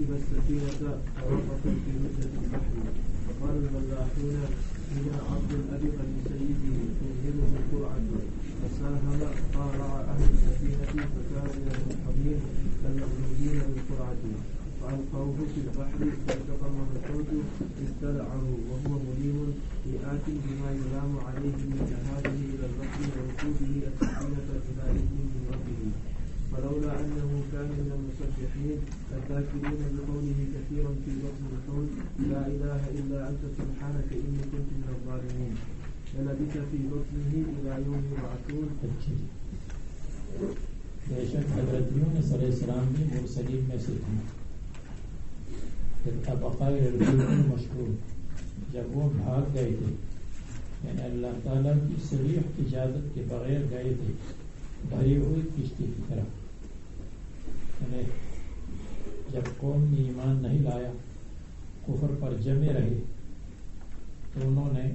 فركب السفينة فوقفت في وجهة البحر فقال الملاحون إن عبد أبق لسيده تنهله القرعة فساهم قارع أهل السفينة فكانوا من المنحضين المغلوبين بالقرعة فألقوه في البحر فالتقمه الحوت ابتلعه وهو مليم آت بما يلام عليه من جهاده إلى البحر وركوبه السفينة إلى إذن من ربه فلولا أنه كان من المسبحين الذاكرين بقوله كثيرا في بطن الحوت لا إله إلا أنت سبحانك إني كنت من الظالمين للبث في بطنه إلى يوم يبعثون. بے شک حضرت یونس علیہ السلام بھی مرسلین میں سے تھے. مشہور جب وہ بھاگ گئے تھے یعنی اللہ تعالیٰ کی صریح اجازت کے بغیر گئے تھے بھری ہوئی کشتی کی طرف. یعنی جب قوم نے ایمان نہیں لایا کفر پر جمے رہے تو انہوں نے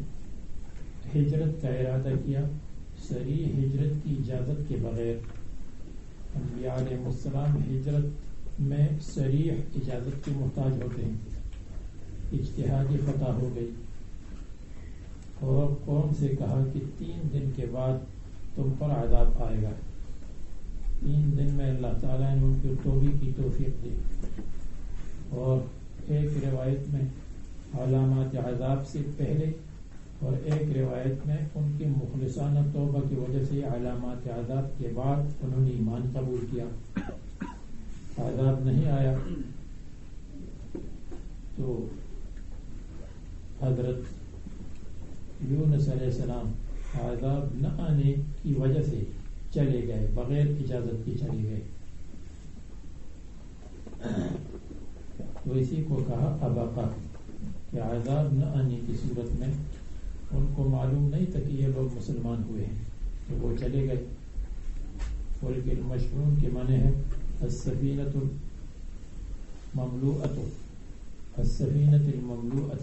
ہجرت کا ارادہ کیا صریح ہجرت کی اجازت کے بغیر. انبیاء علیہ السلام ہجرت میں صریح اجازت کے محتاج ہوتے ہیں. اجتہادی خطا ہو گئی اور قوم سے کہا کہ 3 دن کے بعد تم پر عذاب آئے گا. 3 دن میں اللہ تعالیٰ نے ان کی توبہ کی توفیق دی اور ایک روایت میں علامات عذاب سے پہلے اور ایک روایت میں ان کی مخلصانہ توبہ کی وجہ سے علامات عذاب کے بعد انہوں نے ایمان قبول کیا. عذاب نہیں آیا تو حضرت یونس علیہ السلام عذاب نہ آنے کی وجہ سے چلے گئے بغیر اجازت کے چلے گئے. تو اسی کو کہا ابقا کہ عذاب نہ آنے کی صورت میں ان کو معلوم نہیں تھا کہ یہ لوگ مسلمان ہوئے ہیں تو وہ چلے گئے. فلک المشحون کے معنی ہے السفینۃ المملوءۃ السفینۃ المملوءۃ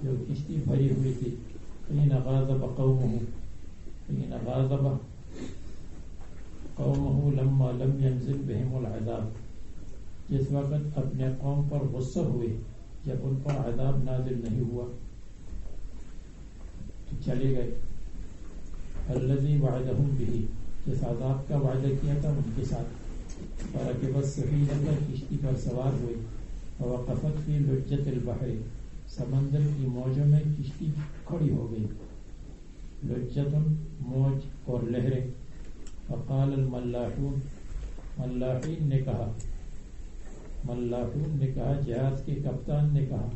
جو کشتی بھری ہوئی تھی. حین غاضب قومہ حین غاضب قومہ لما لم ينزل بهم العذاب جس وقت اپنے قوم پر غصہ ہوئے جب ان پر عذاب نازل نہیں ہوا تو چلے گئے. الذی وعدہم بہ جس عذاب کا وعدہ کیا تھا ان کے ساتھ. فرکب السفینۃ کشتی پر سوار ہوئے ووقفت فی لجۃ البحر سمندر کی موجوں میں کشتی کھڑی ہو گئی. لجۃ موج اور لہریں. فقال الملاحون ملاحین نے کہا جہاز کے کپتان نے کہا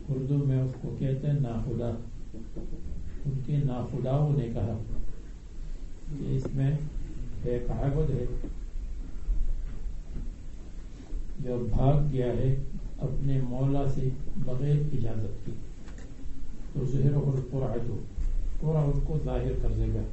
اردو میں اس کو کہتے ہیں ناخدا. ان کے ناخداؤں نے کہا کہ اس میں ایک عبد ہے جو بھاگ گیا ہے اپنے مولا سے بغیر اجازت کی تو ظہرہ القرعۃ قرعہ اس کو ظاہر کر دے گا.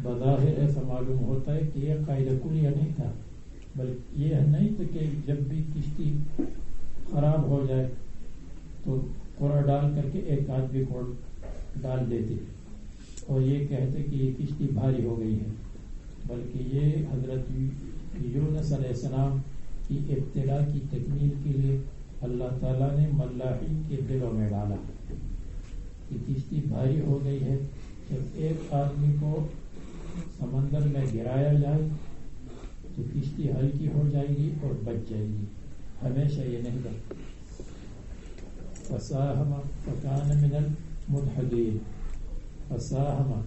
بظاہر ایسا معلوم ہوتا ہے کہ یہ قاعدہ کلیہ نہیں تھا بلکہ یہ نہیں تھا کہ جب بھی کشتی خراب ہو جائے تو قرعہ ڈال کر کے ایک آدمی کو ڈال دیتے اور یہ کہتے کہ یہ کشتی بھاری ہو گئی ہے. بلکہ یہ حضرت یونس علیہ السلام کی ابتلا کی تکمیل کے لیے اللہ تعالیٰ نے ملاحین کے دلوں میں ڈالا کہ کشتی بھاری ہو گئی ہے. جب ایک آدمی کو سمندر میں گرایا جائے تو کشتی ہلکی ہو جائے گی اور بچ جائے گی. ہمیشہ یہ نہیں بچتی. فساہم فکان من المدحضین فساہم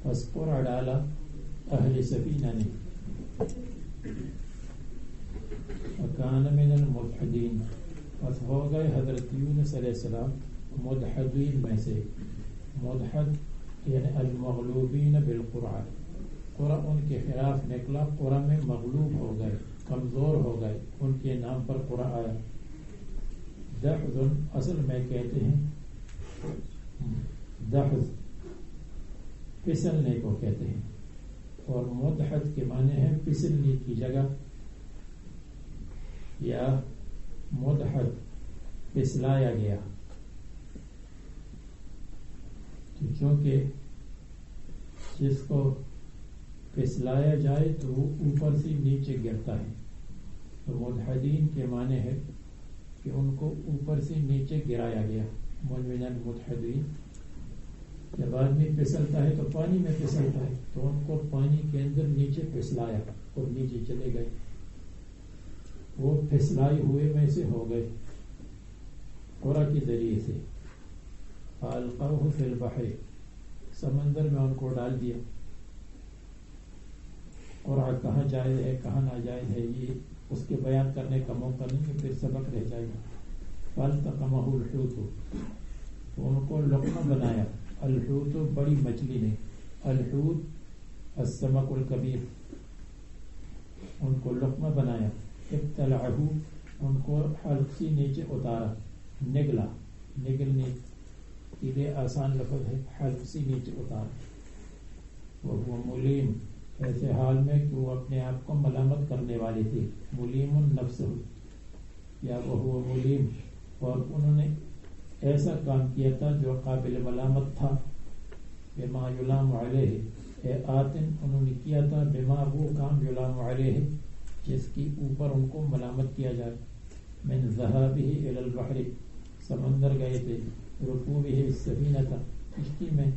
پس قرعہ ڈالا اہل سفینہ نے فکان من المدحضین پس ہو گئے حضرت یونس علیہ السلام مدحضین میں سے. مدحض یعنی المغلوبین بالقرعہ قرا ان کے خلاف نکلا، قرا میں مغلوب ہو گئے، کمزور ہو گئے، ان کے نام پر قرا آیا۔ دحض اصل میں کہتے ہیں دحض پھسلنے کو کہتے ہیں، اور مدحض کے معنی ہے پھسلنے کی جگہ، یا مدحض پھسلایا گیا۔ تو چونکہ جس کو پھسلایا جائے تو وہ اوپر سے نیچے گرتا ہے، تو مدحدین کے معنی ہے کہ ان کو اوپر سے نیچے گرایا گیا۔ من المدحدین، جب آدمی پھسلتا ہے تو پانی میں پھسلتا ہے، تو ان کو پانی کے اندر نیچے پھسلایا اور نیچے چلے گئے، وہ پھسلائے ہوئے میں سے ہو گئے قرا کے ذریعے سے۔ فالقوہ فی البحر، سمندر میں ان کو ڈال دیا۔ قرا کہاں جائز ہے کہاں ناجائز ہے یہ اس کے بیان کرنے کا موقع نہیں ہے، پھر سبق رہ جائے گا۔ فالتقمہ الحوت، تو ان کو لقمہ بنایا۔ الحوت بڑی مچھلی نے، الحوت السمک الکبیر، ان کو لقمہ بنایا۔ ابتلعہ، ان کو حلق سے نیچے اتارا، نگلا، نگلنے کے لیے آسان لفظ ہے، حلق سے نیچے اتارا۔ وہ ملیم، ایسے حال میں کہ وہ اپنے آپ کو ملامت کرنے والے تھے، ملیم النفس، یا وہ ملیم، اور انہوں نے ایسا کام کیا تھا جو قابل ملامت تھا۔ بما یلام علیہ، آتن، انہوں نے کیا تھا بما، وہ کام یلام علیہ جس کی اوپر ان کو ملامت کیا جائے۔ من ذہابہ الی البحر، سمندر گئے تھے، رکوبہ السفینہ، کشتی میں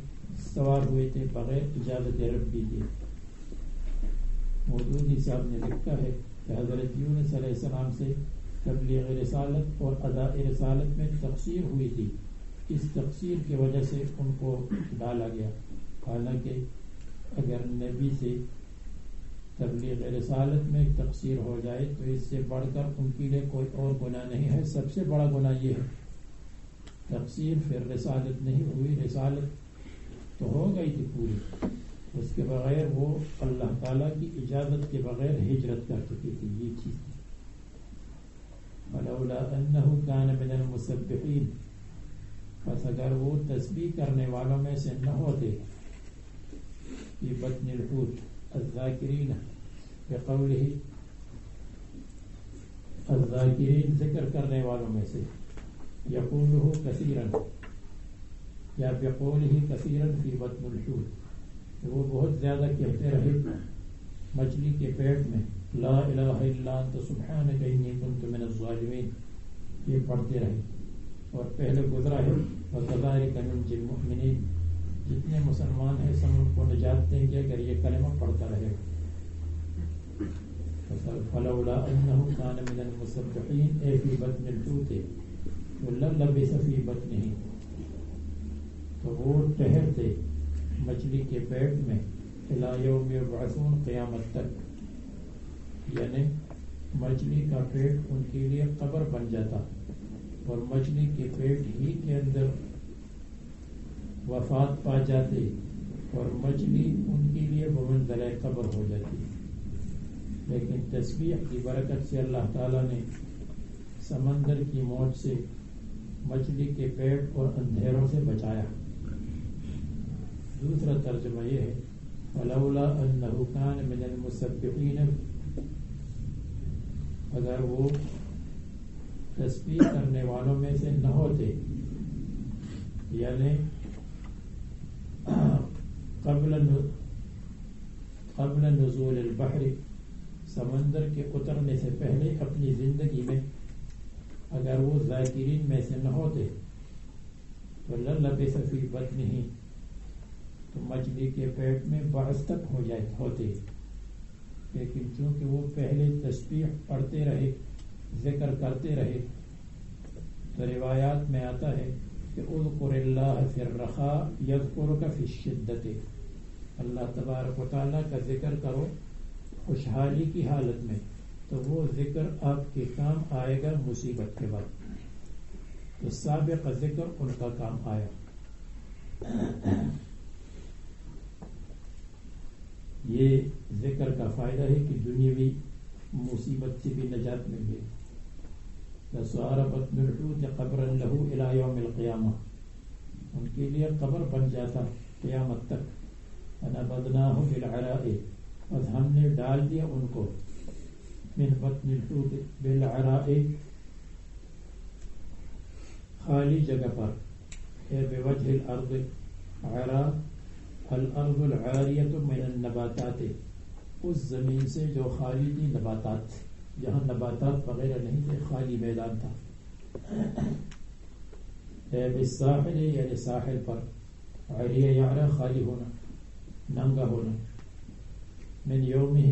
سوار ہوئے تھے بغیر اجازت ربی کے۔ مودودی صاحب نے لکھا ہے کہ حضرت یونس علیہ السلام سے تبلیغ رسالت اور اداء رسالت میں تقصیر ہوئی تھی، اس تقصیر کی وجہ سے ان کو ڈالا گیا۔ حالانکہ اگر نبی سے تبلیغ رسالت میں تقصیر ہو جائے تو اس سے بڑھ کر ان کے لیے کوئی اور گناہ نہیں ہے، سب سے بڑا گناہ یہ ہے۔ تقصیر پھر رسالت نہیں ہوئی، رسالت تو ہو گئی تھی پوری، اس کے بغیر وہ اللہ تعالیٰ کی اجازت کے بغیر ہجرت کر چکی تھی، یہ چیز تھی۔ فلولا انہ کان من المسبحین، پس اگر وہ تسبیح کرنے والوں میں سے نہ ہوتے، فی بطن الحوت الذاکرین بقولہ، الذاکرین ذکر کرنے والوں میں سے، یقولہ کثیرا، یا بقولہ کثیرا فی بطن الحوت، وہ بہت زیادہ کہتے رہے مچھلی کے پیٹ میں، لا الہ الا انت سبحانک انی کنت من الظالمین، یہ پڑھتے رہے۔ اور پہلے گزرا ہے وَكَذَلِكَ نُنْجِي الْمُؤْمِنِينَ، جتنے مسلمان ہیں سب ان کو نجات دیں گے اگر یہ کلمہ پڑھتا رہے۔ فَلَوْلَا أَنَّهُ كَانَ مِنَ الْمُسَبِّحِينَ اے فِي بَطْنِ الْحُوتِ وَلَلَّبِثَ فِي بَطْنِهِ، تو وہ ٹھہرتے مچھلی کے پیٹ میں إِلَى يَوْمِ يُبْعَثُونَ، قیامت تک، یعنی مچھلی کا پیٹ ان کے لیے قبر بن جاتا، اور مچھلی کے پیٹ ہی کے اندر وفات پا جاتے، اور مچھلی ان کے لیے بمنزلہ قبر ہو جاتی۔ لیکن تسبیح کی برکت سے اللہ تعالیٰ نے سمندر کی موت سے مچھلی کے پیٹ اور اندھیروں سے بچایا۔ دوسرا ترجمہ یہ ہے فلولا انہ کان من المسبحین، اگر وہ تسبیح کرنے والوں میں سے نہ ہوتے، یعنی قبل نزول البحر، سمندر کے اترنے سے پہلے اپنی زندگی میں اگر وہ ذاکرین میں سے نہ ہوتے تو للبث فی بطنہ، تو مچھلی کے پیٹ میں بعث تک ہوتے۔ لیکن چونکہ وہ پہلے تسبیح پڑھتے رہے، ذکر کرتے رہے، تو روایات میں آتا ہے کہ اذکر اللہ فی الرخاء یذکرک فی الشدۃ، اللہ تبارک و تعالیٰ کا ذکر کرو خوشحالی کی حالت میں، تو وہ ذکر آپ کے کام آئے گا مصیبت کے وقت۔ تو سابق ذکر ان کا کام آیا۔ یہ ذکر کا فائدہ ہے کہ دنیاوی مصیبت سے بھی نجات مل گئی. لَصَارَ بَطْنُ الْحُوتِ قَبْرًا لَهُ إِلَى يَوْمِ الْقِيَامَةِ، ان کے لیے قبر بن جاتا قیامت تک. فَنَبَذْنَاهُ بِالْعَرَاءِ، بس ہم نے ڈال دیا ان کو من بطن الحوت بالعراء، خالی جگہ پر. اے بوجہ الارض، عراء الارض العاریۃ من النباتات، اس زمین سے جو خالی تھی نباتات، جہاں نباتات وغیرہ نہیں تھے، خالی میدان تھا. اے بالساحل، یعنی ساحل پر. عریہ یعرا خالی ہونا، ننگا ہونا. من یومہ،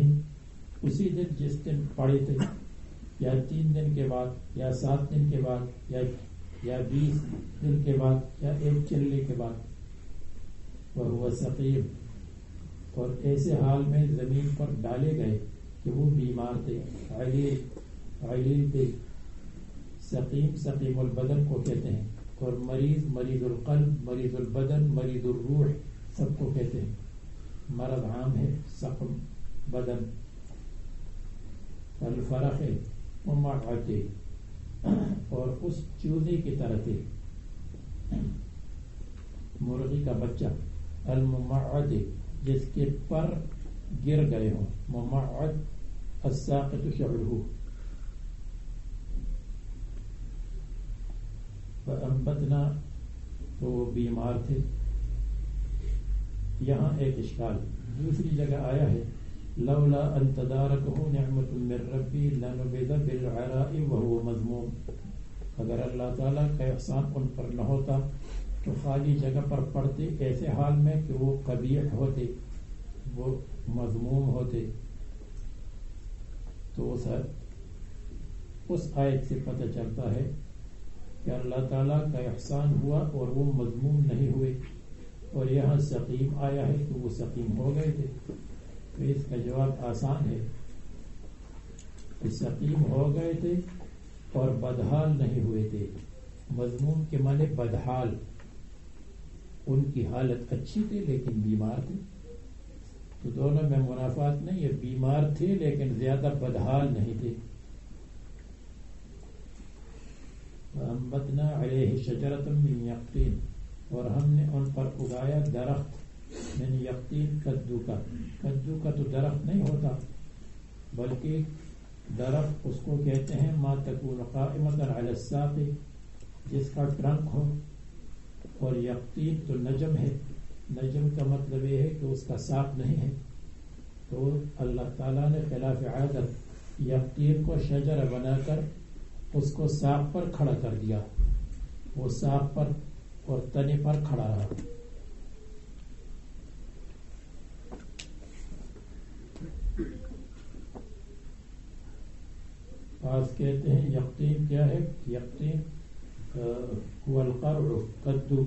اسی دن جس دن پڑے تھے، یا 3 دن کے بعد، یا 7 دن کے بعد، یا 20 دن کے بعد، یا 1 چلے کے بعد. وہو سقیم، اور ایسے حال میں زمین پر ڈالے گئے کہ وہ بیمار تھے، علیل تھے. سقیم سقیم البدن کو کہتے ہیں، اور مریض مریض القلب، مریض البدن، مریض الروح سب کو کہتے ہیں. مرض عام ہے سقم بدن. الفرخ ممعت، اور اس چوزے کی طرح تھے، مرغی کا بچہ. الممعت، جس کے پر گر گئے ہوں. ممعت الساقط شعرہ. فأنبتنا، تو وہ بیمار تھے. یہاں ایک اشکال دوسری جگہ آیا ہے، لولا ان تدارکہ نعمت من ربی لنبذ بالعراء وهو مذموم. اگر اللہ تعالیٰ کا احسان ان پر نہ ہوتا تو خالی جگہ پر پڑتے، ایسے حال میں کہ وہ قبیح ہوتے، وہ مذموم ہوتے. تو اس آیت سے پتہ چلتا ہے کہ اللہ تعالیٰ کا احسان ہوا اور وہ مذموم نہیں ہوئے. اور یہاں سقیم آیا ہے تو وہ سقیم ہو گئے تھے. تو اس کا جواب آسان ہے کہ سقیم ہو گئے تھے اور بدحال نہیں ہوئے تھے. مذموم کے معنی بدحال، ان کی حالت اچھی تھی لیکن بیمار تھے. تو دونوں میں منافات نہیں ہے، بیمار تھے لیکن زیادہ بدحال نہیں تھے. وَأَنبَتْنَا عَلَيْهِ شَجَرَةً مِّن يَقْطِينٍ، اور ہم نے ان پر اگایا درخت من یقطین، کدو کا. کدو کا تو درخت نہیں ہوتا، بلکہ درخت اس کو کہتے ہیں ما تکون قائمۃ علی الساق، جس کا ٹرنک ہو. اور یقطین تو نجم ہے، نجم کا مطلب یہ ہے کہ اس کا ساق نہیں ہے. تو اللہ تعالیٰ نے خلاف عادت یقطین کو شجر بنا کر اس کو ساق پر کھڑا کر دیا. وہ ساق پر اور تنے پر کھڑا رہا. بعض کہتے ہیں یقطین کیا ہے؟ یقطین هو القرع، کدو.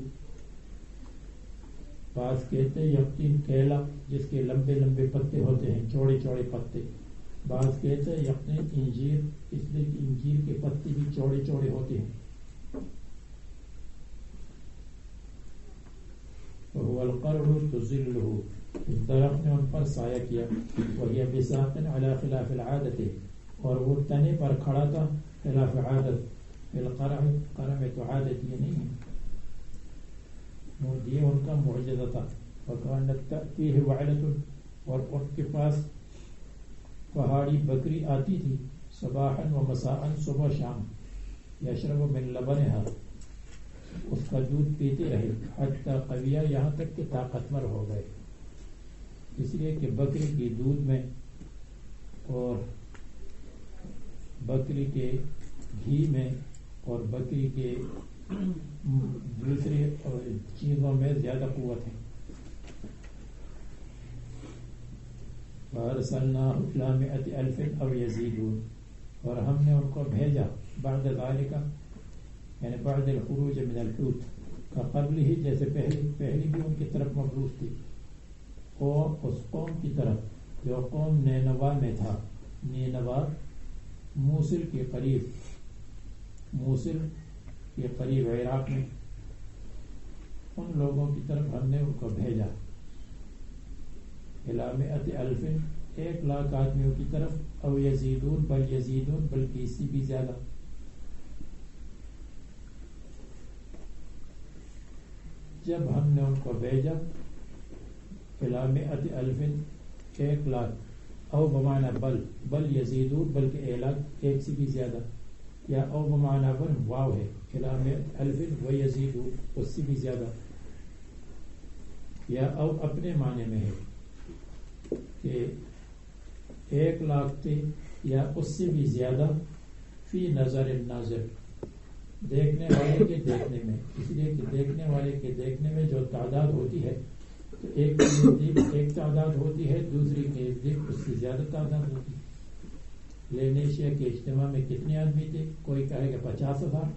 بعض کہتے ہیں یقطین کیلا، جس کے لمبے لمبے پتے ہوتے ہیں، چوڑے چوڑے پتے. بعض کہتے ہیں یقطین انجیر، اس لیے کہ انجیر کے پتے بھی چوڑے چوڑے ہوتے ہیں. وهو القرع تظلہ، اس درخت نے ان پر سایہ کیا. وهي بساق على خلاف العادة، اور وہ تنے پر کھڑا تھا خلاف عادت. القرع، قرع میں تو عادت یہ نہیں ہے، یہ ان کا معجزہ تھا. وكانت تأتيه وعلة، اور ان کے پاس پہاڑی بکری آتی تھی. صباحا و مساء، صبح شام. یشرب من لبنها، اس کا دودھ پیتے رہے. حتی قویہ، یہاں تک کہ طاقتور ہو گئے. اس لیے کہ بکری کی دودھ میں اور بکری کے گھی میں اور بکری کے دوسرے چیزوں میں زیادہ قوت ہے. فَأَرْسَلْنَاهُ إِلَىٰ مِائَةِ أَلْفٍ أَوْ يَزِيدُونَ، اور ہم نے ان کو بھیجا بعد ذالک، یعنی بعد الخروج من الحوت کا قبل ہی، جیسے پہلی بھی ان کی طرف مبعوث تھی، اور اس قوم کی طرف جو قوم نینوا میں تھا. نینوا موصل کے قریب عراق میں، ان لوگوں کی طرف ہم نے ان کو بھیجا. الی مئۃ الف 1,00,000 آدمیوں کی طرف، او یزیدون بل یزیدون بلکہ اس سے بھی زیادہ. جب ہم نے ان کو بھیجا الی مئۃ الف 1,00,000، او بمعنی بل یزیدون بلکہ 1,00,000 ایک سے بھی زیادہ، یا او بمعنی بل واو ہے الی مئۃ الف و یزیدون اس سے بھی زیادہ، یا او اپنے معنی میں ہے کہ 1,00,000 تھے یا اس سے بھی زیادہ، فی نظر الناظر دیکھنے والے کے دیکھنے میں، اس لیے کہ دیکھنے والے کے دیکھنے میں جو تعداد ہوتی ہے تو ایک کے نزدیک ایک تعداد ہوتی ہے، دوسری کے نزدیک اس سے زیادہ تعداد ہوتی ہے. لینیشیا کے اجتماع میں کتنے آدمی تھے؟ کوئی کہے گا 50,000،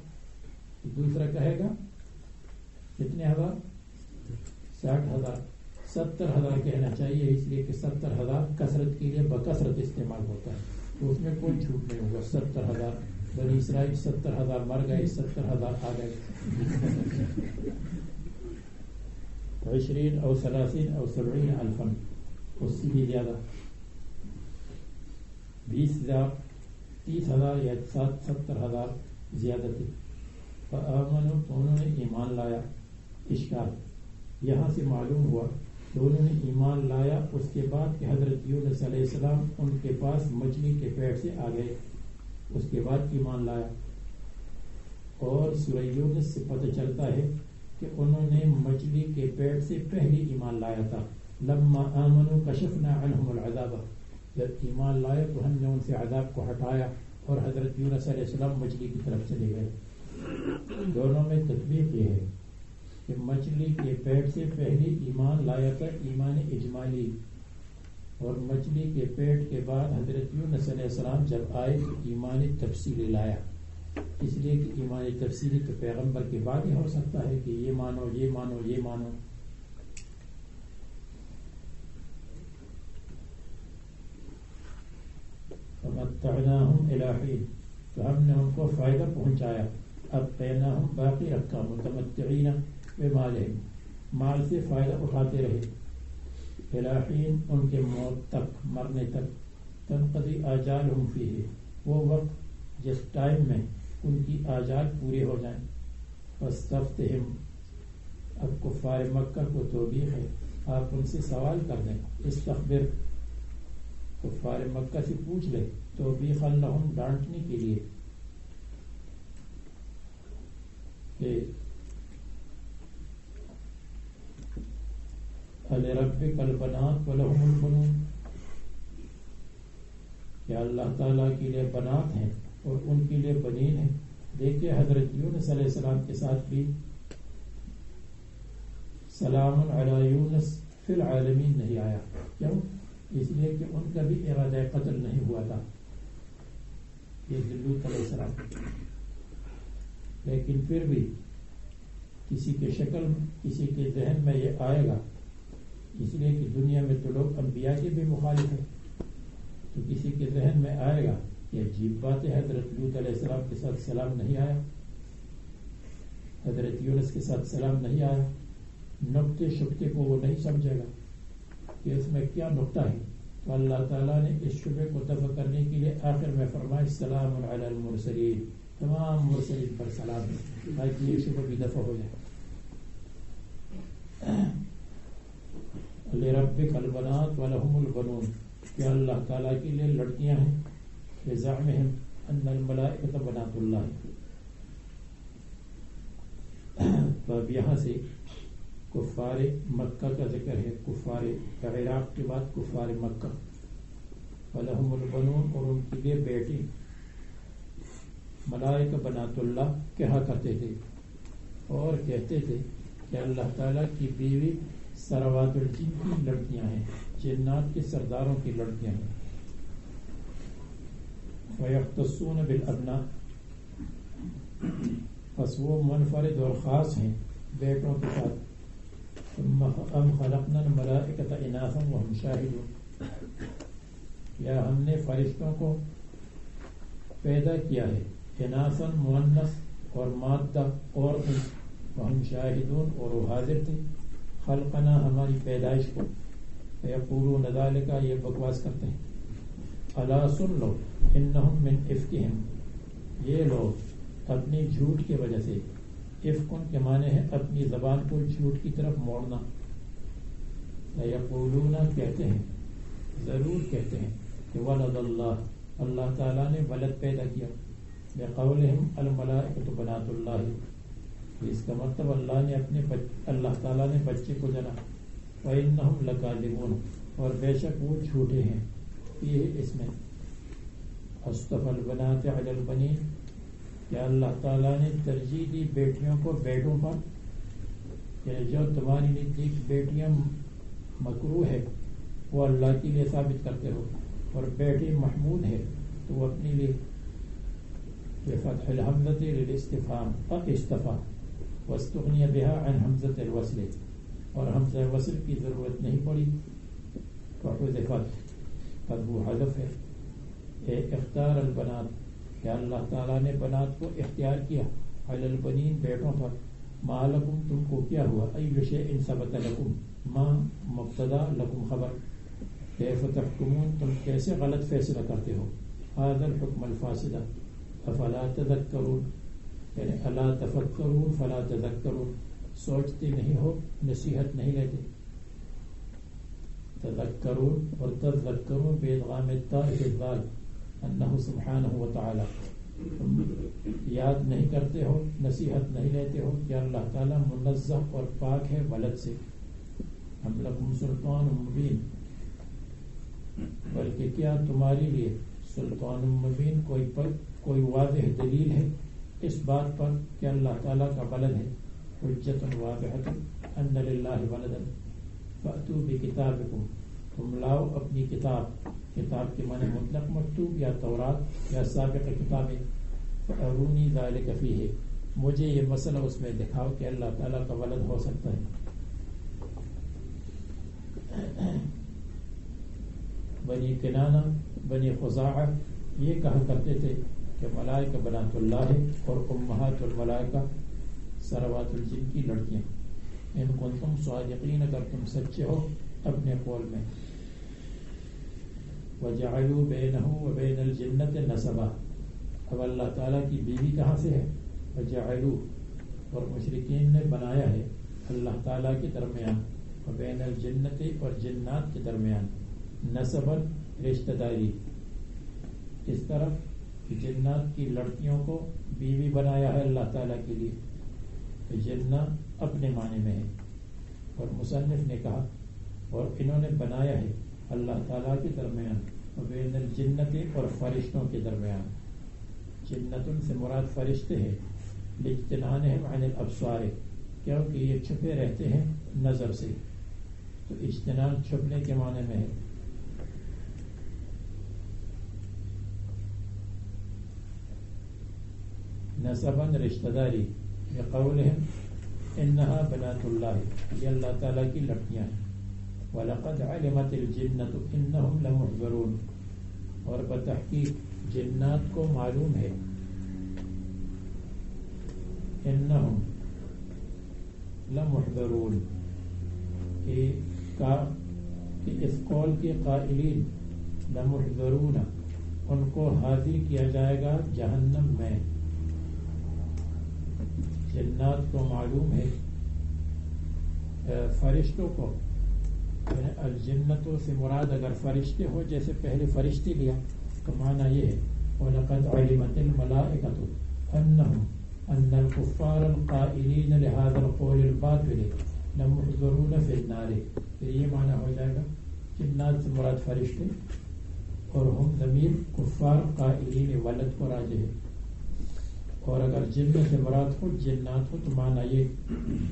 دوسرا کہے گا کتنے ہزار؟ 60,000. 70,000 کہنا چاہیے، اس لیے کہ 70,000 کثرت کے لیے بکثرت استعمال ہوتا ہے، تو اس میں کوئی چھوٹ نہیں ہوگا. 70,000 بنی اسرائیل 70,000 مر گئے، 70,000 آ گئے. 20 او 30 او 70 الفا، اس سے بھی زیادہ، 20,000 30,000 یا 70,000 زیادہ تھی. فآمنوا تو انہوں نے ایمان لایا. اشکال یہاں سے معلوم ہوا کہ انہوں نے ایمان لایا اس کے بعد کہ حضرت یونس علیہ السلام ان کے پاس مچھلی کے پیٹ سے آ گئے، اس کے بعد ایمان لایا. اور سورہ یونس سے پتہ چلتا ہے کہ انہوں نے مچھلی کے پیٹ سے پہلے ایمان لایا تھا. لما آمنوا کشفنا عنہم العذاب، جب ایمان لائے تو ہم نے ان سے عذاب کو ہٹایا اور حضرت یونس علیہ السلام مچھلی کی طرف چلے گئے. دونوں میں تطبیق یہ ہے کہ مچھلی کے پیٹ سے پہلے ایمان لایا تھا، ایمان اجمالی، اور مچھلی کے پیٹ کے بعد حضرت یونس علیہ السلام جب آئے تو ایمان تفصیلی لایا. اس لیے کہ ایمان تفصیلی تو پیغمبر کے بعد ہی ہو سکتا ہے کہ یہ مانو یہ مانو یہ مانو. فمتعناہم الی حین، تو ہم نے ان کو فائدہ پہنچایا. اب قیناہم باقی رکھا، متمتعین بمالہم، مال سے فائدہ اٹھاتے رہے. الی حین ان کے موت تک، مرنے تک. تنقضی آجالہم فیہ، وہ وقت جس ٹائم میں ان کی آجال پورے ہو جائیں. فاستفتہم، اب کفار مکہ کو توبیخ ہے، آپ ان سے سوال کر دیں. استخبر، کفار مکہ سے پوچھ لے، توبیخا لہم، ڈانٹنے کے لیے کہ لربک البنات ولہم البنون، کہ اللہ تعالیٰ کے لیے بنات ہیں اور ان کے لیے بنین ہیں. دیکھیے حضرت یونس علیہ السلام کے ساتھ بھی سلام علی یونس فی العالمین نہیں آیا. کیوں؟ اس لیے کہ ان کا بھی ارادہ قتل نہیں ہوا تھا، یہ لوط علیہ السلام. لیکن پھر بھی کسی کے شکل کسی کے ذہن میں یہ آئے گا، اس لیے کہ دنیا میں تو لوگ انبیاء کے بھی مخالف ہیں، تو کسی کے ذہن میں آئے گا کہ عجیب بات ہے، حضرت لوط علیہ السلام کے ساتھ سلام نہیں آیا، حضرت یونس کے ساتھ سلام نہیں آیا. نقطے شبتے کو وہ نہیں سمجھے گا کہ اس میں کیا نقطہ ہے. تو اللہ تعالیٰ نے اس شبے کو دفع کرنے کے لیے آخر میں فرمائے سلام علی المرسلین، تمام مرسلین پر سلام ہے، تاکہ یہ شبہ بھی دفع ہو جائے. لربک البنات ولہم البنون، کہ اللہ تعالیٰ کے لیے لڑکیاں ہیں، بزعمہم ان الملائکۃ بنات اللہ. تو اب یہاں سے کفار مکہ کا ذکر ہے، کفار عراق کے بعد کفار مکہ. ولہم البنون، اور ان کے لیے بیٹی. ملائکہ بنات اللہ کہا کرتے تھے اور کہتے تھے کہ اللہ تعالیٰ کی بیوی سروات الجن کی لڑکیاں ہیں، جنات کے سرداروں کی لڑکیاں ہیں. وَيَخْتَصُّونَ بِالْأَبْنَاءِ، پس وہ منفرد اور خاص ہیں بیٹوں کے ساتھ. ام خلقنا الملائکۃ اناثا وهم شاہدون، یا ہم نے فرشتوں کو پیدا کیا ہے اناثا مؤنث اور مادہ عورت، وهم شاہدون اور وہ حاضر تھے. خلقنا ہماری پیدائش کو، فیقولون ذالک، یہ بکواس کرتے ہیں. الا سن لو انہم من افکہم، یہ لوگ اپنی جھوٹ کی وجہ سے، افکن کے معنی ہے اپنی زبان کو جھوٹ کی طرف موڑنا. یقولون، کہتے ہیں، ضرور کہتے ہیں کہ ولد اللہ، اللہ تعالیٰ نے ولد پیدا کیا. بقولہم الملائکۃ بنات اللہ، اس کا مطلب اللہ تعالیٰ نے بچے کو جنا. وَإِنَّهُمْ لَكَاذِبُونَ، اور بے شک وہ جھوٹے ہیں. یہ اس میں اصطفى البنات علی البنین، کہ اللہ تعالیٰ نے ترجیح دی بیٹیوں کو بیٹوں پر. یعنی جو تمہاری نزدیک بیٹیاں مکروہ ہے وہ اللہ کے لیے ثابت کرتے ہو، اور بیٹی محمود ہے تو وہ اپنے لیے. بفتح الحمزۃ للاستفہام اصطفیٰ، واستغنی بها عن حمزۃ الوصل، اور حمزہ وصل کی ضرورت نہیں پڑی. فحذفت، قد وہ حذف ہے. اختار البنات، کہ اللہ تعالیٰ نے بنات کو اختیار کیا. علی البنین، بیٹوں پر. ما لکم، تم کو کیا ہوا. ای شیء ثبت لکم، ما مبتدا، لکم خبر. کیف تحکمون، تم کیسے غلط فیصلہ کرتے ہو. ھذا الحکم الفاسد افلا تذکرون، یعنی الا تفکرون فلا تذکرون، سوچتے نہیں ہو، نصیحت نہیں لیتے. تذکرون اور تذکرون بادغام التاء فی الذال، انہ سبحانہ وتعالی، تم یاد نہیں کرتے ہو، نصیحت نہیں لیتے ہو کہ اللہ تعالیٰ منزہ اور پاک ہے ولد سے. ہم لکم سلطان مبین، بلکہ کیا تمہارے لیے سلطان مبین، کوئی واضح دلیل ہے اس بات پر کہ اللہ تعالیٰ کا ولد ہے. حجت واضحۃ ان للہ ولدا فأتوا بکتابکم، تم لاؤ اپنی کتاب. کتاب کے معنی مطلق مکتوب یا تورات یا سابق کتابیں. فارونی ذلک فیہ، مجھے یہ مسئلہ اس میں دکھاؤ کہ اللہ تعالیٰ کا ولد ہو سکتا ہے. بنی کنانہ، بنی خزاعہ یہ کہا کرتے تھے کہ ملائکہ بنات اللہ ہے، اور امہات الملائکہ سروات الجن کی لڑکیاں. ان کنتم صادقین، اگر تم سچے ہو اپنے قول میں. وجعلوا بینہ وبین الجنۃ نسبا، اب اللہ تعالیٰ کی بیوی کہاں سے ہے. وجعلوا، اور مشرکین نے بنایا ہے اللہ تعالیٰ کے درمیان، وبین الجنۃ، اور جنات کے درمیان، نسبا، رشتہ داری. اس طرف کہ جنات کی لڑکیوں کو بیوی بنایا ہے اللہ تعالیٰ کے لیے. جنہ اپنے معنی میں ہے، اور مصنف نے کہا اور انہوں نے بنایا ہے اللہ تعالیٰ کے درمیان، وبین الجنت، اور فرشتوں کے درمیان. جنتن سے مراد فرشتے ہیں. لاجتنانہم عن الابصار، کیونکہ یہ چھپے رہتے ہیں نظر سے، تو اجتنان چھپنے کے معنی میں ہے. نسباً، رشتہ داری. بقولہم انہا بنات اللہ، یہ اللہ تعالیٰ کی لڑکیاں ہیں. وَلَقَدْ عَلِمَتِ الْجِنَّةُ إِنَّهُمْ لَمُحْضَرُونَ، اور بتحقیق جنات کو معلوم ہے، انہم لمحضرون، کہ اس قول کے قائلین، لمحضرون، ان کو حاضر کیا جائے گا جہنم میں. جنات کو معلوم ہے، فرشتوں کو، الجنتوں سے مراد اگر فرشتے ہو، جیسے پہلے فرشتے لیا تو معنی یہ ہے وَلَقَدْ عَلِمَتِ الْمَلَائِكَةُ أَنَّهُمْ أَنَّ الْكُفَّارَ الْقَائِلِينَ لِهَذَا الْقَوْلِ الْبَاطِلِ لَمُحْضَرُونَ فِي النَّارِ. پھر یہ معنی ہو جائے گا جنات سے مراد فرشتے، اور ہم ضمیر کفار قائلین ولد کو راجع ہے. اور اگر جن سے مراد خود جنات ہو تو معنی یہ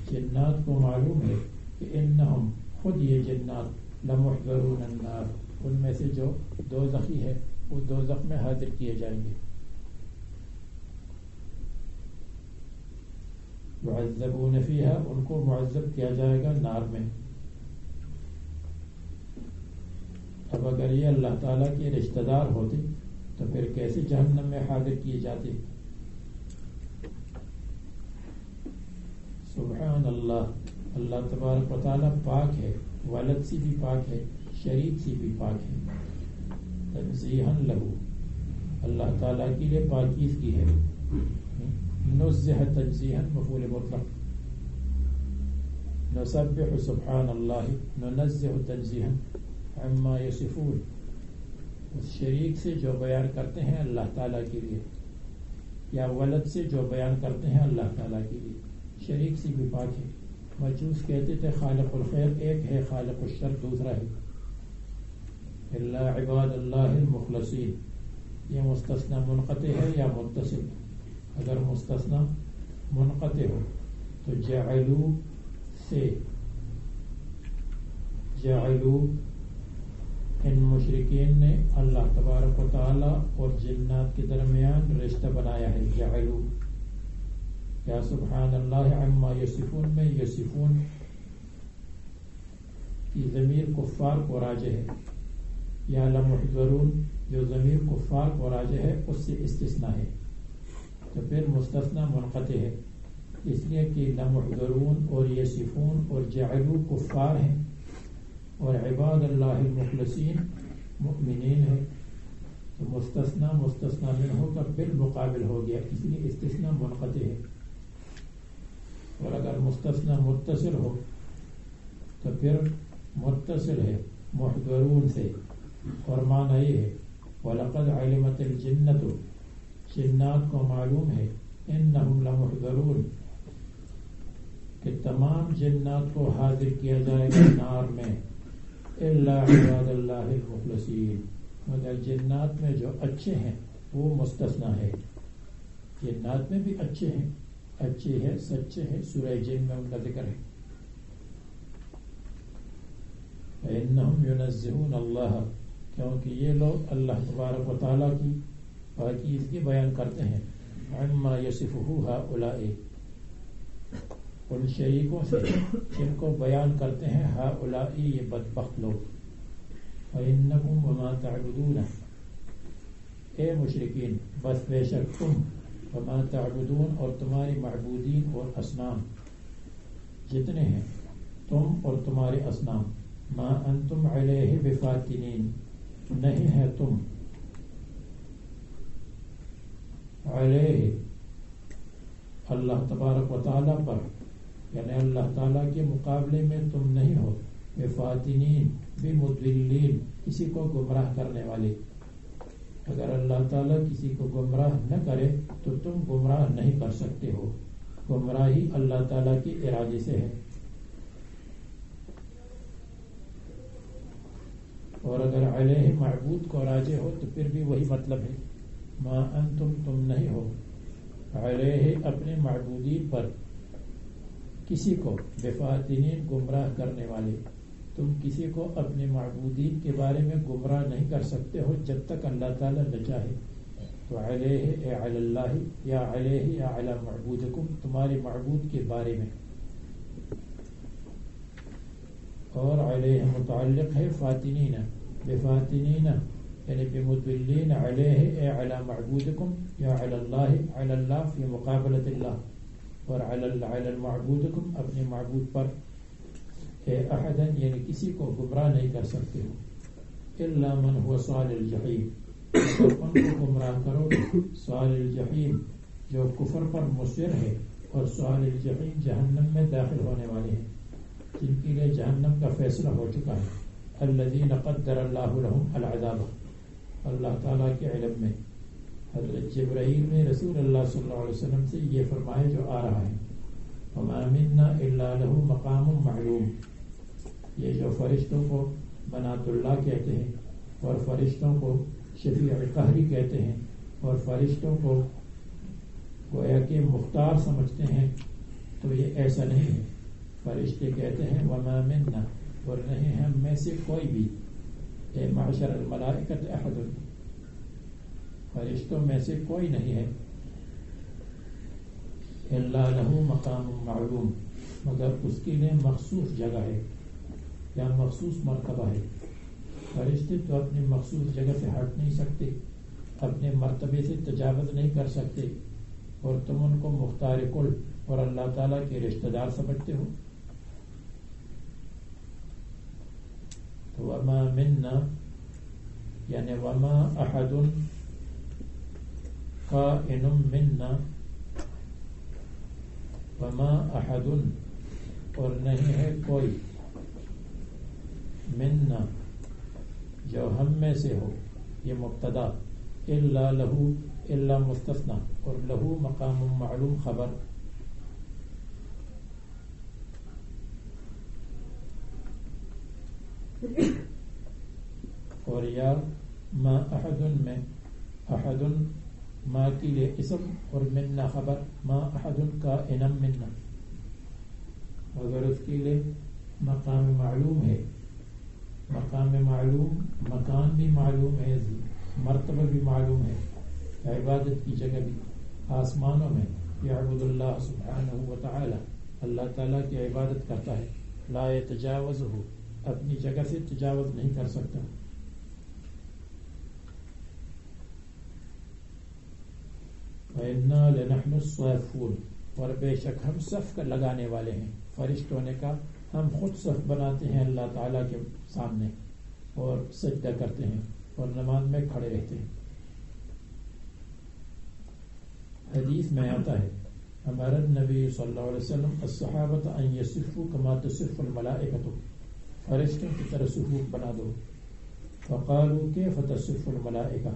جنات کو معلوم ہے کہ انہم، خود یہ جنات، لمحضرون النار، ان میں سے جو دوزخی ہے وہ دوزخ میں حاضر کیے جائیں گے. يعذبون فیہا، ان کو معذب کیا جائے گا نار میں. اب اگر یہ اللہ تعالیٰ کے رشتہ دار ہوتے تو پھر کیسے جہنم میں حاضر کیے جاتے. سبحان اللہ اللہ تبارک و تعالیٰ پاک ہے، ولد سے بھی پاک ہے، شریک سے بھی پاک ہے. تنزیہا لہو، اللہ تعالیٰ کے لیے پاکیزگی ہے. نزہ تنزیہا مفعول مطلق. نسبح سبحان اللہ، ننزہ تنزیہا عما یصفون، اس شریک سے جو بیان کرتے ہیں اللہ تعالیٰ کے لیے، یا ولد سے جو بیان کرتے ہیں اللہ تعالیٰ کے لیے، شریک سے بھی پاک ہے. مجوس کہتے تھے خالق الخیر ایک ہے، خالق الشر دوسرا ہے. الا عباد اللہ المخلصین، یہ مستثنی منقطع ہے یا متصل؟ اگر مستثنی منقطع ہو تو جعلوا سے، جعلوا ان مشرکین نے اللہ تبارک و تعالی اور جنات کے درمیان رشتہ بنایا ہے. جعلوا یا سبحان اللہ عما یصفون میں یصفون کی ضمیر کفار کو راجع ہے، یا لمحضرون جو ضمیر کفار کو راجع ہے اس سے استثناء ہے، تو پھر مستثنی منقطع ہے، اس لیے کہ لمحضرون اور یصفون اور جعلوا کفار ہیں اور عباد اللہ المخلصین مؤمنین ہیں. تو مستثنی منہ کا بالمقابل ہو گیا، اس لیے استثناء منقطع ہے. اور اگر مستثنی متصل ہو تو پھر متصل ہے محضرون سے، اور معنی یہ ہے وَلَقَدْ عَلِمَتِ الْجِنَّةُ، جنات کو معلوم ہے، إِنَّهُمْ لَمُحْضَرُونَ کہ تمام جنات کو حاضر کیا جائے گا نار میں، إِلَّا عِبَادَ اللَّهِ الْمُخْلَصِينَ، مگر جنات میں جو اچھے ہیں وہ مستثنی ہے. جنات میں بھی اچھے ہیں، اچھے ہیں، سچے ہیں، سورہ جن میں ان کا ذکر ہے. فَإِنَّهُمْ يُنَزِّهُونَ اللَّهَ، کیونکہ یہ لوگ اللہ تبارک و تعالیٰ کی پاکیزگی بیان کرتے ہیں. عما یصفہ ہؤلاء، ان شریکوں سے جن کو بیان کرتے ہیں ہؤلاء یہ بدبخت لوگ. فَإِنَّكُمْ وَمَا تَعْبُدُونَ، اے مشرکین بس بے شک تم، وما تعبدون اور تمہاری معبودین اور اصنام جتنے ہیں، تم اور تمہارے اصنام، ما انتم علیہ بفاتنین، نہیں ہے تم علیہ اللہ تبارک و تعالیٰ پر، یعنی اللہ تعالیٰ کے مقابلے میں تم نہیں ہو بفاتنین بمضلین، کسی کو گمراہ کرنے والے. اگر اللہ تعالیٰ کسی کو گمراہ نہ کرے تو تم گمراہ نہیں کر سکتے ہو. گمراہی اللہ تعالیٰ کے ارادے سے ہے. اور اگر علیہ معبود کو راجع ہو تو پھر بھی وہی مطلب ہے. ما انتم، تم نہیں ہو علیہ اپنے معبودین پر، کسی کو بفاتنین گمراہ کرنے والے. تم کسی کو اپنے معبودین کے بارے میں گمراہ نہیں کر سکتے ہو جب تک اللہ تعالیٰ نہ چاہے. تو علیہ اے علی اللہ، یا علیہ یا علی معبودکم، تمہارے معبود کے بارے میں. اور علیہ متعلق ہے فاتنین، بفاتنین یعنی بمضلین، علیہ اے علی معبودکم یا علی اللہ فی مقابلۃ اللہ، اور علی المعبودکم اپنے معبود پر، اے احدن یعنی کسی کو گمراہ نہیں کر سکتے ہو، الا من هو صال الجحیم، ان کو گمراہ کرو صال الجحیم جو کفر پر مصر ہے، اور صال الجحیم جہنم میں داخل ہونے والے ہیں جن کے لیے جہنم کا فیصلہ ہو چکا ہے. الذین قدر اللہ لهم العذاب، اللہ تعالیٰ کے علم میں حضرت جبرائیل نے رسول اللہ صلی اللہ علیہ وسلم سے یہ فرمائے جو آ رہا ہے، وما منا الا له مقام معلوم. یہ جو فرشتوں کو بنات اللہ کہتے ہیں، اور فرشتوں کو شفیع قہری کہتے ہیں، اور فرشتوں کو گویا کہ مختار سمجھتے ہیں، تو یہ ایسا نہیں ہے. فرشتے کہتے ہیں وما منا، اور نہیں ہم میں سے کوئی بھی، اے معشر الملائکۃ احد، فرشتوں میں سے کوئی نہیں ہے، الا له مقام معلوم، مگر اس کے لیے مخصوص جگہ ہے یا مخصوص مرتبہ ہے. فرشتے تو اپنی مخصوص جگہ سے ہٹ نہیں سکتے، اپنے مرتبے سے تجاوز نہیں کر سکتے، اور تم ان کو مختار کل اور اللہ تعالیٰ کے رشتہ دار سمجھتے ہو. تو وما منا یعنی وما احد کائن منا، وما احد اور نہیں ہے کوئی، منا جو ہم میں سے ہو، یہ مبتدا، الا لہو الا مستثنی اور لہو مقام معلوم خبر، اور یا ما احد میں احد ما کے لیے اسم اور منا خبر، ما احد کائن منا، اگر اس کے لیے مقام معلوم ہے، مقام معلوم مکان بھی معلوم ہے، مرتبہ بھی معلوم ہے، عبادت کی جگہ بھی آسمانوں میں، یعبد اللہ سبحانہ وتعالی، اللہ تعالیٰ کی عبادت کرتا ہے، لا یتجاوزہ اپنی جگہ سے تجاوز نہیں کر سکتا، وَإِنَّا لَنَحْنُ الصَّافُونَ اور بے شک ہم صف کا لگانے والے ہیں، فرشتوں نے کہا ہم خود صف بناتے ہیں اللہ تعالیٰ کے سامنے اور سجدہ کرتے ہیں اور نماز میں کھڑے رہتے ہیں۔ حدیث میں آتا ہے ہمارا نبی صلی اللہ علیہ وسلم الصحابۃ ان یصفوا کما تصف الملائکۃ، فرشتوں کی طرح صفوف بنا دو، فقالوا کیف تصف الملائکہ،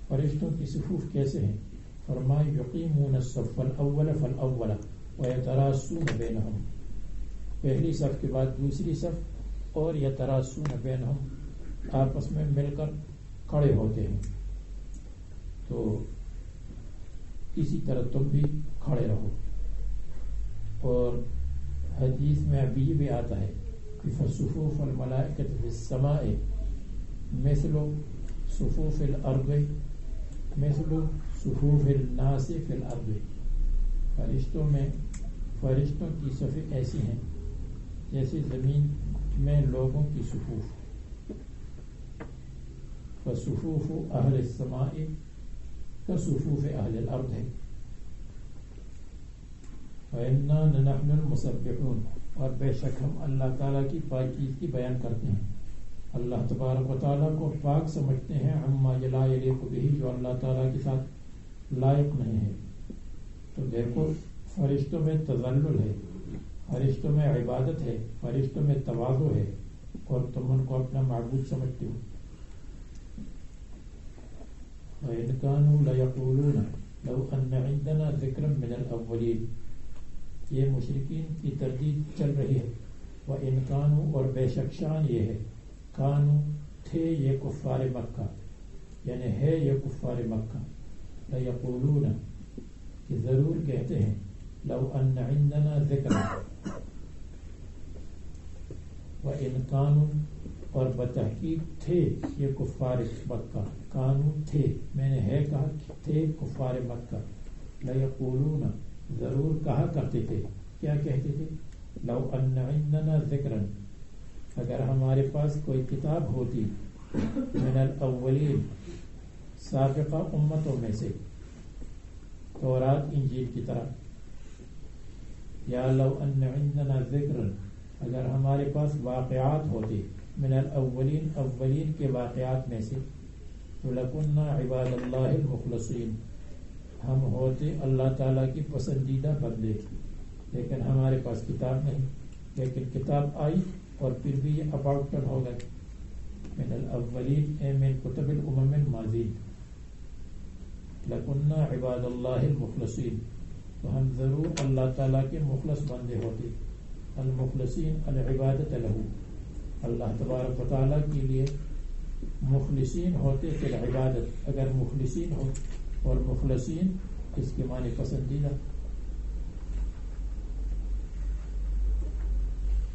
فرشتوں کی صفوف کیسے ہیں؟ فرمائے یقیمون الصف الاول فالاول ویتراصون بینہم، پہلی صف کے بعد دوسری صف اور یتراصون بینہم آپس میں مل کر کھڑے ہوتے ہیں، تو اسی طرح تم بھی کھڑے رہو۔ اور حدیث میں ابھی بھی آتا ہے کہ فصفوف الملائکۃ فی السماء مثل صفوف الارض مثل صفوف الناس فی الارض، فرشتوں کی صفیں ایسی ہیں جیسے زمین میں لوگوں کی صفوف، فصفوف اہل السماء کصفوف اہل الارض ہے، وَإِنَّا لَنَحْنُ الْمُسَبِّحُونَ اور بے شک ہم اللہ تعالیٰ کی پاکیزگی بیان کرتے ہیں، اللہ تبارک و تعالیٰ کو پاک سمجھتے ہیں، عما لا یلیق بہ جو اللہ تعالیٰ کے ساتھ لائق نہیں ہے۔ تو دیکھو فرشتوں میں تذلل ہے، فرشتوں میں عبادت ہے، فرشتوں میں تواضع ہے، اور تم ان کو اپنا معبود سمجھتے ہو۔ وَإِنْ كَانُوا لَيَقُولُونَ لَوْ أَنَّ عِنْدَنَا ذِكْرًا مِنَ الْأَوَّلِينَ، یہ مشرکین کی تردید چل رہی ہے۔ وَإِنْ كَانُوا اور بے شک شان یہ ہے، کانو تھے یہ کفار مکہ، یعنی ہے یہ کفار مکہ، لَيَقُولُونَ کہ ضرور کہتے ہیں، لَوْ أَنَّ عِنْدَنَا ذِكْرًا، وَإِنْ كَانُوا اور بتحقیق تھے یہ کفار مکہ، کانو تھے میں نے ہے کہا تھے کفار مکہ، لَيَقُولُونَ ضرور کہا کرتے تھے، کیا کہتے تھے؟ لَوْ أَنَّ عِنْدَنَا ذِكْرًا اگر ہمارے پاس کوئی کتاب ہوتی، من الاولین سابقہ امتوں میں سے، تورات انجیل کی طرح، یا لو ان عندنا ذکر اگر ہمارے پاس واقعات ہوتے، من الاولین اولین کے واقعات میں سے، تو لکننا عباد اللہ المخلصین ہم ہوتے اللہ تعالیٰ کی پسندیدہ بندے، لیکن ہمارے پاس کتاب نہیں، لیکن کتاب آئی اور پھر بھی یہ اباؤٹ ٹرن ہو گئے، من الاولین اے من کتب الامم الماضین، لکننا عباد اللہ المخلصین تو ہم ضرور اللہ تعالیٰ کے مخلص بندے ہوتے، المخلصین العبادت لہو اللہ تبارک و تعالیٰ کے لیے مخلصین ہوتے فی العبادت، اگر مخلصین ہو، اور مخلصین اس کے معنی پسندیدہ۔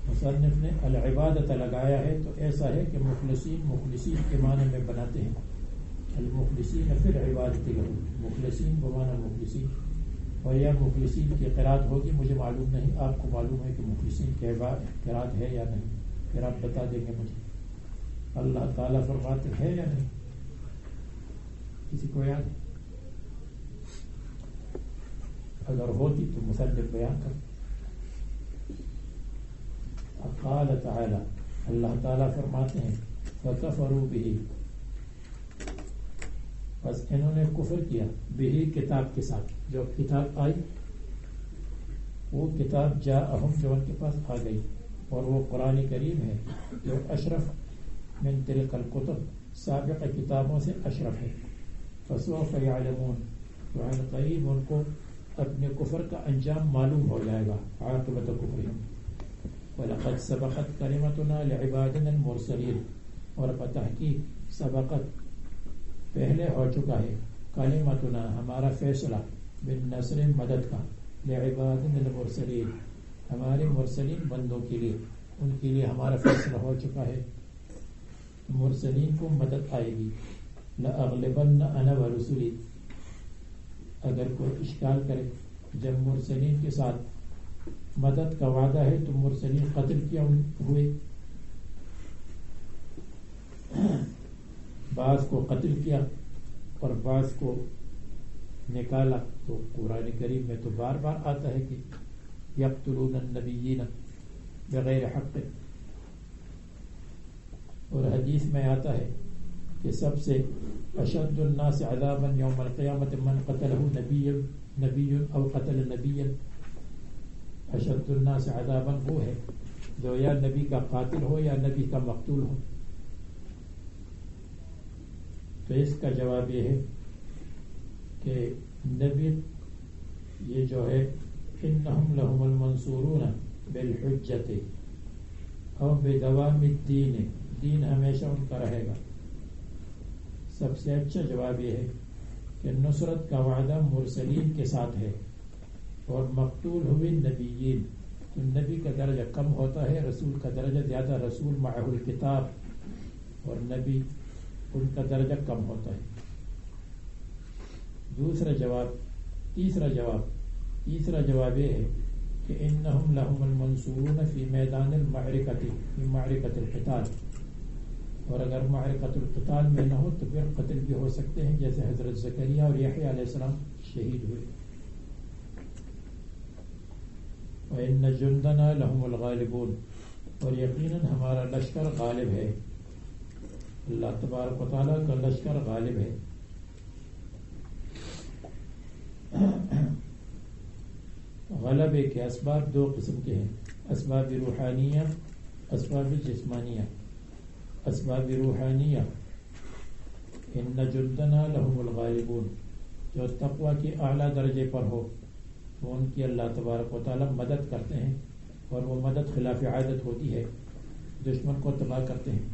مصنف نے العبادت لگایا ہے تو ایسا ہے کہ مخلصین کے معنی میں بناتے ہیں، المخلصین فی العبادت لہو، مخلصین بمعنی مخلصین، اور یا مخلصین کی قرات ہوگی، مجھے معلوم نہیں، آپ کو معلوم ہے کہ مخلصین کی قرات ہے یا نہیں، پھر آپ بتا دیں گے مجھے، اللہ تعالیٰ فرماتے ہے یا نہیں، کسی کو یاد ہے؟ اگر ہوتی تو مصنف بیان کر۔ قال تعالی اللہ تعالیٰ فرماتے ہیں فَكَفَرُوا بِهِ، بس انہوں نے کفر کیا بِهِ کتاب کے ساتھ، جو کتاب آئی وہ کتاب جاءہم جو ان کے پاس آ گئی، اور وہ قرآن کریم ہے جو اشرف من تلک الکتب، سابق کتابوں سے اشرف ہے. فسوف یعلمون، تو عن قریب ان کو اپنے کفر کا انجام معلوم ہو جائے گا، عاقبت کفرہم. وَلَقَدْ سَبَقَتْ كَلِمَتُنَا لِعِبَادِنَا الْمُرْسَلِينَ، اور بتحقیق سبقت پہلے ہو چکا ہے، کلمتنا ہمارا فیصلہ، بالنصر مدد کا، لعبادنا المرسلین ہمارے مرسلین بندوں کے لیے، ان کے لیے ہمارا فیصلہ ہو چکا ہے، مرسلین کو مدد آئے گی. لَأَغْلِبَنَّ أَنَا وَرُسُلِي، اگر کوئی اشکال کرے جب مرسلین کے ساتھ مدد کا وعدہ ہے تو مرسلین قتل کیا ہوئے، بعض کو قتل کیا اور بعض کو نکالا. تو قرآن کریم میں تو بار بار آتا ہے کہ یقتلون النبیین بغیر حق، اور حدیث میں آتا ہے کہ سب سے اشد الناس عذابا یوم القیامت من قتلہ نبی او قتل نبیا. اشد الناس عذابا وہ ہے جو یا نبی کا قاتل ہو یا نبی کا مقتول ہو. تو اس کا جواب یہ ہے کہ نبی یہ جو ہے انہم لہم المنصورون بالحجت او بدوام الدین، دین ہمیشہ ان کا رہے گا. سب سے اچھا جواب یہ ہے کہ نصرت کا وعدہ مرسلین کے ساتھ ہے، اور مقتول ہوئے نبیین، تو نبی کا درجہ کم ہوتا ہے، رسول کا درجہ زیادہ، رسول معہ الکتاب، اور نبی ان کا درجہ کم ہوتا ہے. تیسرا جواب یہ ہے کہ انہم لہم المنصورون فی میدان المعرکۃ، فی معرکۃ القتال، اور اگر معرکۃ القتال میں نہ ہو تو پھر قتل بھی ہو سکتے ہیں، جیسے حضرت زکریا اور یحییٰ علیہ السلام شہید ہوئے. وَإِنَّ جُنْدَنَا لَهُمُ الْغَالِبُونَ، اور یقیناً ہمارا لشکر غالب ہے، اللہ تبارک و تعالیٰ کا لشکر غالب ہے. غلبے کے اسباب دو قسم کے ہیں، اسباب روحانیہ، اسباب جسمانیہ. اسباب روحانیہ ان جندنا لہم الغالبون، جو تقوی کے اعلیٰ درجے پر ہو تو ان کی اللہ تبارک و تعالیٰ مدد کرتے ہیں، اور وہ مدد خلاف عادت ہوتی ہے، دشمن کو تباہ کرتے ہیں.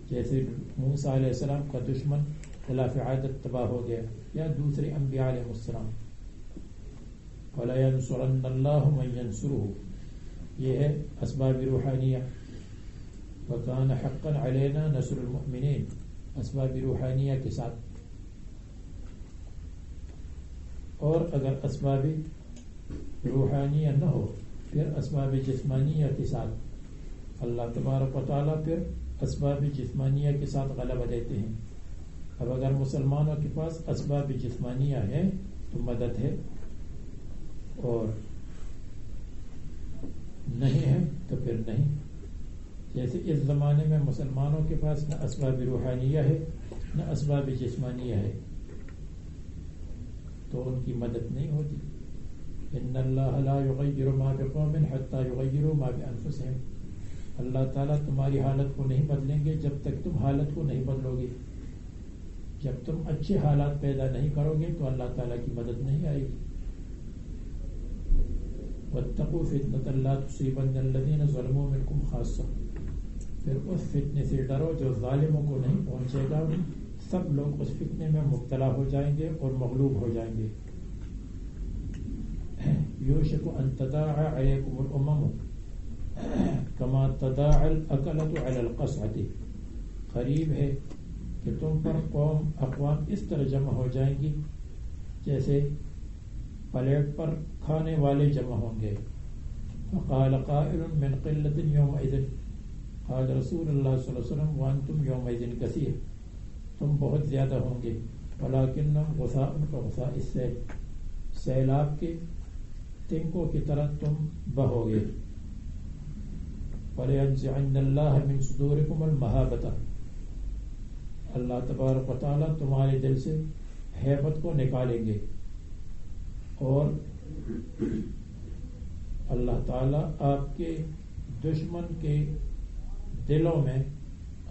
جیسے موسیٰ علیہ السلام کا دشمن خلاف عادت تباہ ہو گیا، یا دوسرے انبیاء علیہ السلام. وَلَيَنْصُرَنَّ اللَّهُ مَنْ يَنْصُرُهُ، یہ ہے اسباب روحانیہ. وَكَانَ حَقًّا عَلَيْنَا نَصْرُ الْمُؤْمِنِينَ، اسباب روحانیہ کے ساتھ. اور اگر اسباب روحانیہ نہ ہو پھر اسباب جسمانیہ کے ساتھ اللہ تبارک و تعالیٰ پھر اسباب جسمانیہ کے ساتھ غلبہ دیتے ہیں. اب اگر مسلمانوں کے پاس اسباب جسمانیہ ہے تو مدد ہے، اور نہیں ہے تو پھر نہیں. جیسے اس زمانے میں مسلمانوں کے پاس نہ اسباب روحانیہ ہے نہ اسباب جسمانیہ ہے، تو ان کی مدد نہیں ہوتی. ان اللہ لا یغیر ما بقوم حتی یغیروا ما بانفسہم، اللہ تعالیٰ تمہاری حالت کو نہیں بدلیں گے جب تک تم حالت کو نہیں بدلو گے. جب تم اچھے حالات پیدا نہیں کرو گے تو اللہ تعالیٰ کی مدد نہیں آئے گی. واتقوا فتنة لا تصيبن الذين ظلموا منكم خاصة، پھر اس فتنے سے ڈرو جو ظالموں کو نہیں پہنچے گا، سب لوگ اس فتنے میں مبتلا ہو جائیں گے اور مغلوب ہو جائیں گے. یوشک ان تداعى عليكم الامم كما تداعى الاكلة على القصعة، قریب ہے کہ تم پر اقوام اس طرح جمع ہو جائیں گی جیسے پلیٹ پر کھانے والے جمع ہوں گے. فقال قائل من قلة يومئذ، قال رسول اللہ صلی اللہ علیہ وسلم وانتم يومئذ كثير، تم بہت زیادہ ہوں گے. ولكنهم غثاء كغثاء السيل، سیلاب کے تنکوں کی طرح تم بہو گے. وَلَيَنزِعَنَّ اللَّهَ مِن صُدُورِكُمُ الْمَهَابَةَ، اللہ تبارک و تعالیٰ تمہارے دل سے ہیبت کو نکالیں گے، اور اللہ تعالیٰ آپ کے دشمن کے دلوں میں،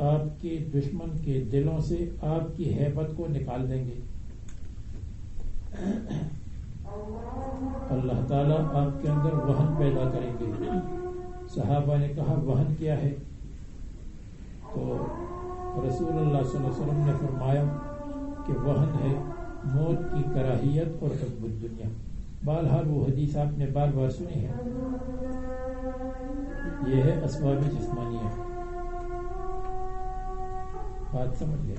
آپ کے دشمن کے دلوں سے آپ کی ہیبت کو نکال دیں گے۔ اللہ تعالیٰ آپ کے اندر وہن پیدا کریں گے۔ صحابہ نے کہا وہن کیا ہے؟ تو رسول اللہ صلی اللہ علیہ وسلم نے فرمایا کہ وہن ہے موت کی کراہیت اور حب الدنیا۔ بہرحال وہ حدیث آپ نے بار بار سنی ہے۔ یہ ہے اسباب جسمانیہ۔ بات سمجھ گئے؟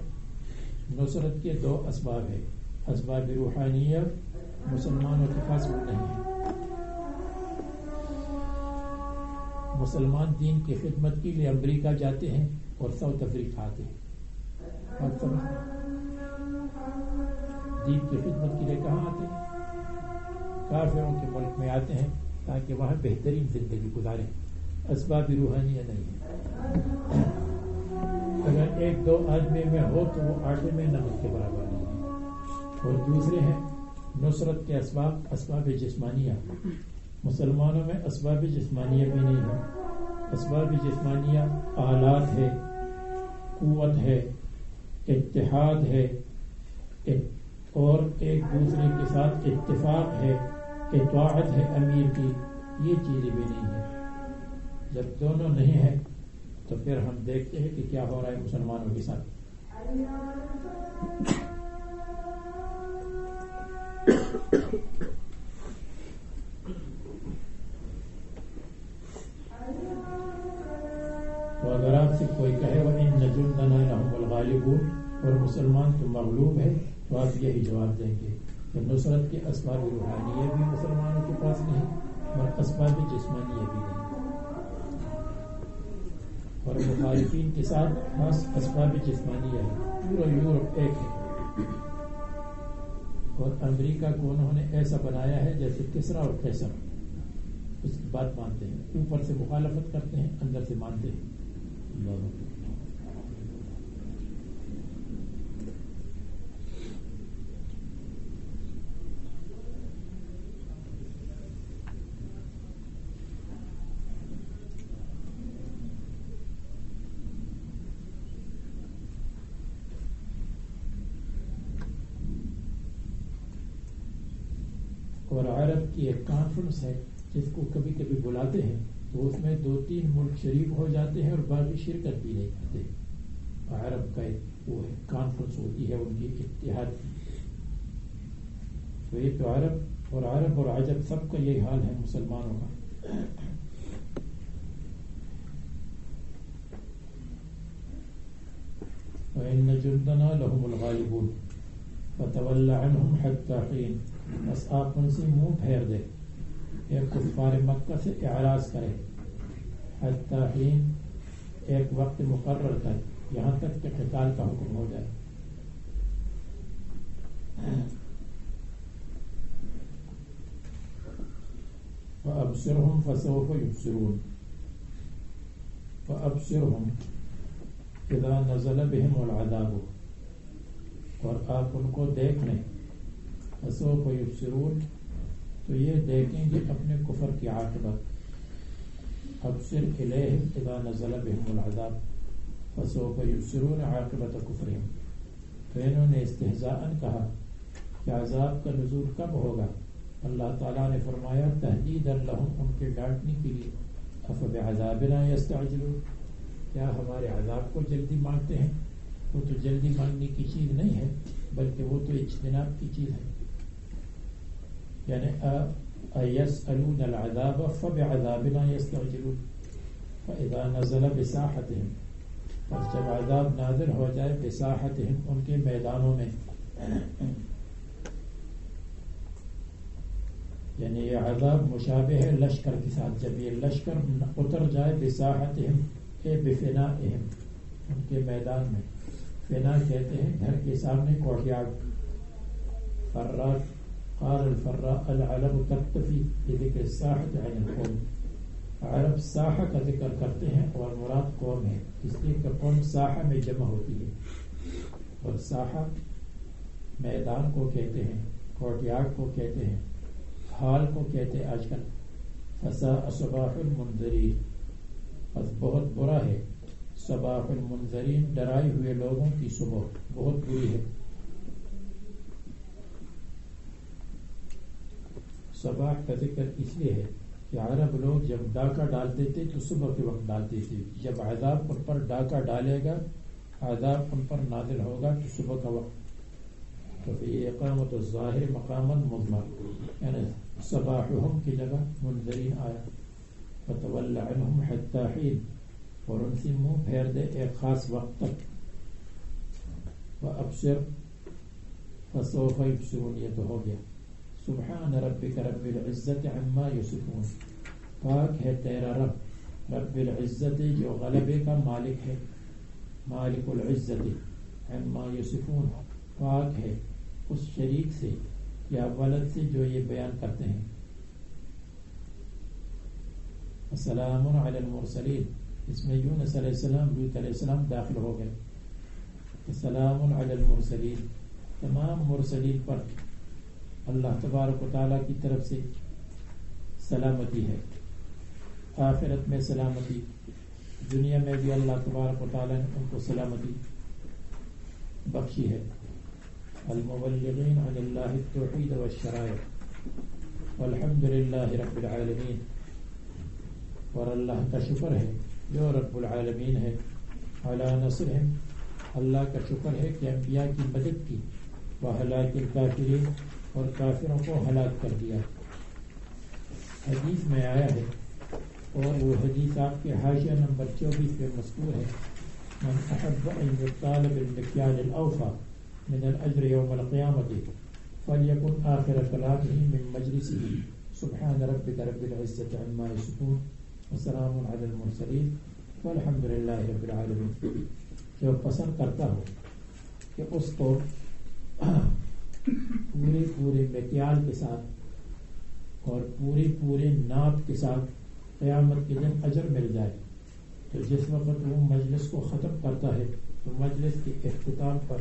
نصرت کے دو اسباب ہیں، اسباب روحانیہ مسلمانوں کے پاس وہ نہیں ہے۔ مسلمان دین کی خدمت کے لیے امریکہ جاتے ہیں اور ساؤتھ افریقہ آتے ہیں۔ بات سمجھ گئے؟ دین کی خدمت کے لیے کہاں آتے ہیں؟ کافروں کے ملک میں آتے ہیں تاکہ وہاں بہترین زندگی گزاریں۔ اسباب روحانیہ نہیں ہے۔ اگر ایک دو آدمی میں ہو تو وہ آٹے میں نمک کے برابر نہیں ہے۔ اور دوسرے ہیں نصرت کے اسباب، اسباب جسمانیہ۔ مسلمانوں میں اسباب جسمانیہ بھی نہیں ہے۔ اسباب جسمانیہ آلات ہے، قوت ہے، اتحاد ہے، اور ایک دوسرے کے ساتھ اتفاق ہے، اطاعت ہے امیر کی، یہ چیزیں بھی نہیں ہیں۔ جب دونوں نہیں ہیں تو پھر ہم دیکھتے ہیں کہ کیا ہو رہا ہے مسلمانوں کے ساتھ۔ تو اگر آپ سے کوئی کہے وَإِنَّ جُندَنَا لَهُمُ الْغَالِبُونَ، اور مسلمان تو مغلوب ہے، تو آپ یہی جواب دیں گے کہ نصرت کے اسباب روحانیہ بھی مسلمانوں کے پاس نہیں اور اسباب جسمانیہ بھی نہیں، اور مخالفین کے ساتھ خاص اسباب جسمانیہ ہے۔ پورا یورپ ایک ہے، اور امریکہ کو انہوں نے ایسا بنایا ہے جیسے کسرا اور قیصر، اس کی بات مانتے ہیں، اوپر سے مخالفت کرتے ہیں، اندر سے مانتے ہیں۔ اور عرب کی ایک کانفرنس ہے جس کو کبھی کبھی بلاتے ہیں، تو اس میں 2-3 ملک شریک ہو جاتے ہیں اور باقی شرکت بھی نہیں کرتے۔ عرب کا ایک وہ ہے کانفرنس ہوتی ہے ان کی اتحاد کی۔ تو یہ تو عرب اور عجب سب کا یہی حال ہے مسلمانوں کا۔ وَإِنَّ جُندَنَا لَهُمُ الْغَالِبُونَ فَتَوَلَّ عَنْهُمْ حَتَّى حِينٍ، بس آپ ان سے منہ پھیر دے، ایک کفار مکہ سے اعراض کرے، حتیٰ حین، ایک وقت مقرر کر، یہاں تک کہ قتال کا حکم ہو جائے۔ وَأَبْصِرْهُمْ فَسَوْفَ يُبْصِرُونَ وَأَبْصِرْهُمْ إِذَا نَزَلَ بِهِمُ الْعَذَابُ، اور آپ ان کو دیکھ لیں، فَسَوْفَ يُبْصِرُونَ، تو یہ دیکھیں گے اپنے کفر کی عاقبت۔ ابصر الیہم اذا نزل بہم العذاب فسوف یبصرون عاقبت کفرہم، تو انہوں نے استہزاءً کہا کہ عذاب کا نزول کب ہوگا؟ اللہ تعالیٰ نے فرمایا تہدیداً لہم، ان کے ڈانٹنے کے لیے، افبعذابنا یستعجلون، کیا ہمارے عذاب کو جلدی مانگتے ہیں؟ وہ تو جلدی مانگنے کی چیز نہیں ہے، بلکہ وہ تو اجتناب کی چیز ہے۔ یعنی ایسألون العذاب فبعذابنا یستعجلون فاذا نزل بساحتهم، پس جب عذاب نازل ہو جائے بساحتهم، ان کے میدانوں میں، یعنی یہ عذاب مشابہ ہے لشکر کے ساتھ، جب یہ لشکر اتر جائے بساحتهم اے بفنائهم، ان کے میدان میں، فنا کہتے ہیں گھر کے سامنے کوٹیاڈ، فرات، قال الفراء العلم تختفي بذكر الساحة عن القوم، عرب ساحہ کا ذکر کرتے ہیں اور مراد قوم ہے، اس لیے کہ قوم ساحہ میں جمع ہوتی ہے، اور ساحہ میدان کو کہتے ہیں، کورٹ یارڈ کو کہتے ہیں، ہال کو کہتے ہیں آج کل. فساء صباح المنذرین، بس بہت برا ہے صباح المنذرین، ڈرائے ہوئے لوگوں کی صبح بہت بری ہے. صباح کا ذکر اس لیے ہے کہ عرب لوگ جب ڈاکہ ڈالتے تھے تو صبح کے وقت ڈالتے تھے، جب عذاب ان پر ڈاکہ ڈالے گا، عذاب ان پر نازل ہوگا تو صبح کا وقت. تو یہ اقامت الظاہر مقاما مضمر، یعنی صباحہم کی جگہ منذرین آیا. فتول عنہم حتی حین، اور ان سے منہ پھیر دے ایک خاص وقت تک. وابصر فسوف یبصرون، یہ تو ہو گیا. سبحان ربک رب العزت عما یصفون، پاک ہے تیرا رب، رب العزت جو غلبے کا مالک ہے، مالک العزت، عما یصفون، پاک ہے اس شریک سے یا ولد سے جو یہ بیان کرتے ہیں. السلام علی المرسلین، اس میں یونس علیہ السلام، لوط علیہ السلام داخل ہو گئے. السلام علی المرسلین، تمام مرسلین پر اللہ تبارک و تعالیٰ کی طرف سے سلامتی ہے. آخرت میں سلامتی، دنیا میں بھی اللہ تبارک و تعالیٰ نے ان کو سلامتی بخشی ہے. المبلغین عن اللہ التوحید والشرائع والحمد للہ رب العالمین، اور اللہ کا شکر ہے جو رب العالمین ہے. علی نصرہم، اللہ کا شکر ہے کہ انبیاء کی مدد کی. وہلاک الکافرین، اور کافروں کو ہلاک کر دیا. حدیث میں آیا ہے، اور وہ حدیث آپ کے حاشیہ نمبر 24 پہ مذکور ہے: من احب ان یطال بالمکیال الاوفى من الاجر یوم القیامۃ فلیکن آخر کلامہ من مجلسہ سبحان ربک رب العزۃ عما یصفون وسلام علی المرسلین والحمد للہ رب العالمین. جو پسند کرتا ہو کہ اس کو پورے مکیال کے ساتھ اور پورے ناپ کے ساتھ قیامت کے دن اجر مل جائے، تو جس وقت وہ مجلس کو ختم کرتا ہے تو مجلس کے اختتام پر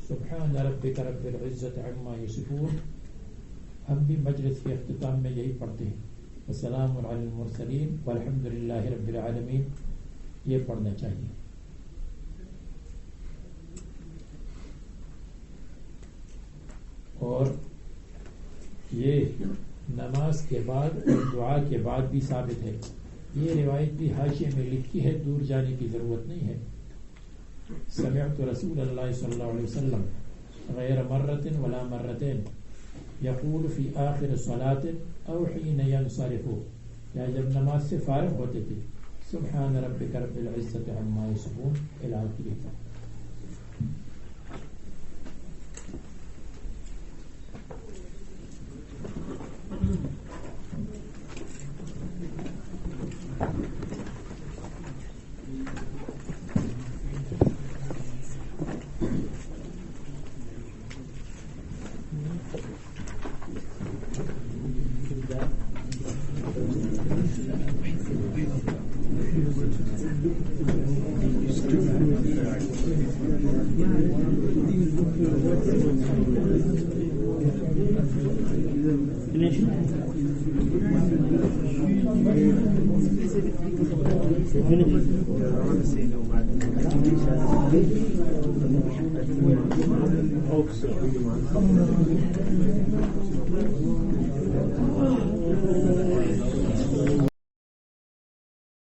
سبحان ربک رب العزت عما یصفون، ہم بھی مجلس کے اختتام میں یہی پڑھتے ہیں. السلام علی المرسلین والحمد للہ رب العالمین، یہ پڑھنا چاہیے. اور یہ نماز کے بعد اور دعا کے بعد بھی ثابت ہے. یہ روایت بھی حاشیے میں لکھی ہے، دور جانے کی ضرورت نہیں ہے. سمعت رسول اللہ صلی اللہ علیہ وسلم غیر مرۃ ولا مرتين یقول فی آخر صلاۃ او حین ینصرف، یا جب نماز سے فارغ ہوتے تھے سبحان ربک رب العزت عما یصفون الی آخرہ. Hope so.